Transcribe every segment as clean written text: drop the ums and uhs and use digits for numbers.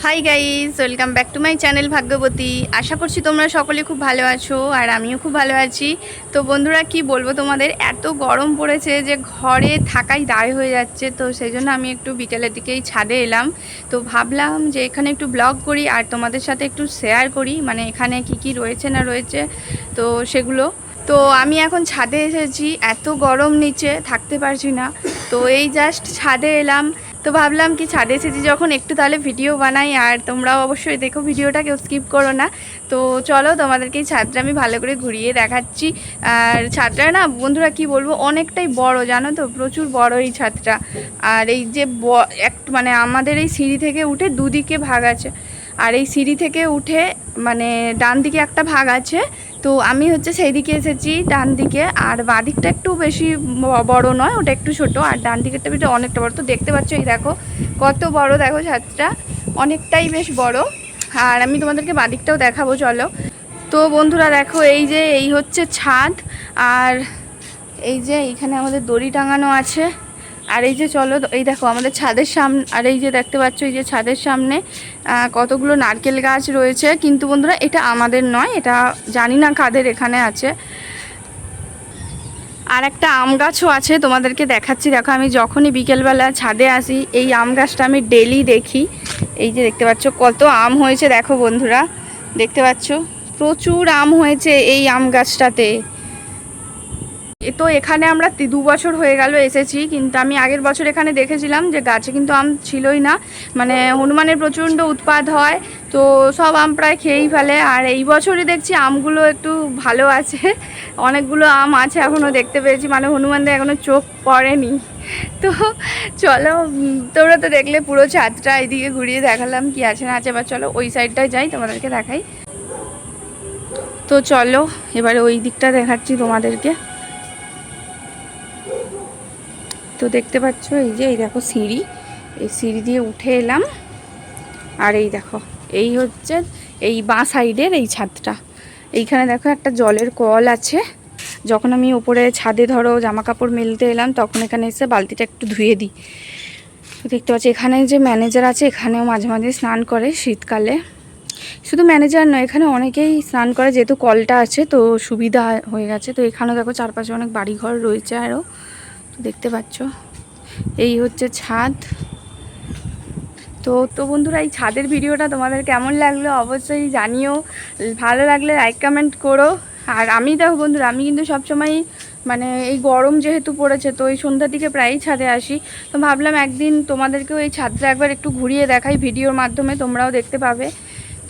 High guys, welcome back to my channel Bhagyabati. আশা করছি তোমরা সকলে খুব ভালো আছো আর আমিও খুব ভালো আছি। তো বন্ধুরা, কি বলবো তোমাদের, এত গরম পড়েছে যে ঘরে থাকাই দায় হয়ে যাচ্ছে। তো সেই জন্য আমি একটু বিকেলের দিকেই ছাদে এলাম। তো ভাবলাম যে এখানে একটু ব্লগ করি আর তোমাদের সাথে একটু শেয়ার করি, মানে এখানে কি কি রয়েছে না রয়েছে তো সেগুলো। তো আমি এখন ছাদে এসেছি, এত গরম নিচে থাকতে পারছি না। তো এই জাস্ট ছাদে এলাম। তো ভাবলাম কি ছাদে এসেছি যখন একটু তাহলে ভিডিও বানাই, আর তোমরাও অবশ্যই দেখো ভিডিওটা, কেউ স্কিপ করো না। তো চলো তোমাদেরকে এই ছাদটা আমি ভালো করে ঘুরিয়ে দেখাচ্ছি। আর ছাদটা না বন্ধুরা কি বলবো, অনেকটাই বড়, জানো তো, প্রচুর বড় এই ছাদটা। আর এই যে মানে আমাদের এই সিঁড়ি থেকে উঠে দুদিকে ভাগ আছে। আর এই সিঁড়ি থেকে উঠে মানে ডান দিকে একটা ভাগ আছে। তো আমি হচ্ছে সেই দিকে এসেছি, ডান দিকে। আর বাঁ দিকটা একটু বেশি বড় নয়, ওটা একটু ছোট। আর ডান দিকেরটা বেশ অনেকটা বড়। তো দেখতে পাচ্ছ, এই দেখো কত বড়, দেখো ছাদটা অনেকটাই বেশ বড়। আর আমি তোমাদেরকে বাঁ দিকটাও দেখাবো, চলো। তো বন্ধুরা দেখো, এই যে এই হচ্ছে ছাদ। আর এই যে এইখানে আমাদের দড়ি টাঙানো আছে। আর এই যে চলো, এই দেখো আমাদের ছাদের সামনে, আর এই যে দেখতে পাচ্ছ এই যে ছাদের সামনে কতগুলো নারকেল গাছ রয়েছে। কিন্তু বন্ধুরা এটা আমাদের নয়, এটা জানি না কাদের এখানে আছে। আর একটা আম গাছও আছে, তোমাদেরকে দেখাচ্ছি। দেখো, আমি যখনই বিকেলবেলা ছাদে আসি এই আম গাছটা আমি ডেলি দেখি। এই যে দেখতে পাচ্ছ কত আম হয়েছে, দেখো বন্ধুরা, দেখতে পাচ্ছ প্রচুর আম হয়েছে এই আম গাছটাতে। তো এখানে আমরা 2 বছর হয়ে গেল এসেছি, কিন্তু আমি আগের বছর এখানে দেখেছিলাম যে গাছে কিন্তু আম ছিলই না। মানে হনুমানের প্রচণ্ড উৎপাত হয়, তো সব আম প্রায় খেয়েই ফেলে। আর এই বছরই দেখছি আমগুলো একটু ভালো আছে, অনেকগুলো আম আছে এখনও দেখতে পেয়েছি, মানে হনুমানদের এখনও চোখ পড়েনি। তো চলো, তোমরা তো দেখলে পুরো ছাদটা, এইদিকে ঘুরিয়ে দেখালাম কি আছে না আছে। এবার চলো ওই সাইডটায় যাই, তোমাদেরকে দেখাই। তো চলো এবারে ওই দিকটা দেখাচ্ছি তোমাদেরকে। তো দেখতে পাচ্ছ এই যে, এই দেখো সিঁড়ি, এই সিঁড়ি দিয়ে উঠে এলাম। আর এই দেখো, এই হচ্ছে এই বাঁ সাইডের এই ছাদটা। এইখানে দেখো একটা জলের কল আছে। যখন আমি ওপরে ছাদে ধরো জামা কাপড় মেলতে এলাম, তখন এখানে এসে বালতিটা একটু ধুয়ে দিই। তো দেখতে পাচ্ছি এখানে যে ম্যানেজার আছে, এখানেও মাঝে মাঝে স্নান করে শীতকালে। শুধু ম্যানেজার নয়, এখানে অনেকেই স্নান করে, যেহেতু কলটা আছে তো সুবিধা হয়ে গেছে। তো এখানেও দেখো চারপাশে অনেক বাড়িঘর রয়েছে আরও, তো দেখতে পাচ্ছ এই হচ্ছে ছাদ। তো বন্ধুরা, এই ছাদের ভিডিওটা তোমাদের কেমন লাগলো অবশ্যই জানিও। ভালো লাগলে লাইক কমেন্ট করো। আর আমি দেখো বন্ধুরা, আমি কিন্তু সবসময় মানে এই গরম যেহেতু পড়েছে, তো এই সন্ধ্যার দিকে প্রায়ই ছাদে আসি। তো ভাবলাম একদিন তোমাদেরকেও এই ছাদটা একবার একটু ঘুরিয়ে দেখাই, ভিডিওর মাধ্যমে তোমরাও দেখতে পাবে।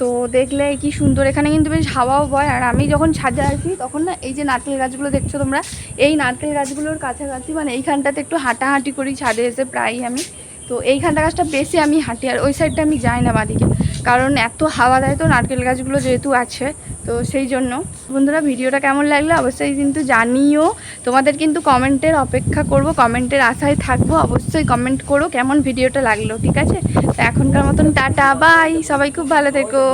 তো দেখলে কি সুন্দর, এখানে কিন্তু বেশ হাওয়াও বয়। আর আমি যখন ছাদে আসি তখন না, এই যে নারকেল গাছগুলো দেখছো তোমরা, এই নারকেল গাছগুলোর কাছাকাছি, মানে এইখানটাতে একটু হাঁটাহাঁটি করি ছাদে এসে প্রায়ই আমি। তো এইখানটা গাছটা বেশি আমি হাঁটি, আর ওই সাইডটা আমি যাই না বাদিকে, কারণ এত হাওয়া দেয় তো নারকেল গাছগুলো যেহেতু আছে, তো সেই জন্য। বন্ধুরা, ভিডিওটা কেমন লাগলো অবশ্যই কিন্তু জানিও। তোমাদের কিন্তু কমেন্টের অপেক্ষা করব, কমেন্টের আশায় থাকবো। অবশ্যই কমেন্ট করো কেমন ভিডিওটা লাগলো, ঠিক আছে? তো এখনকার মতন টাটা, বাই, সবাই খুব ভালো থেকো।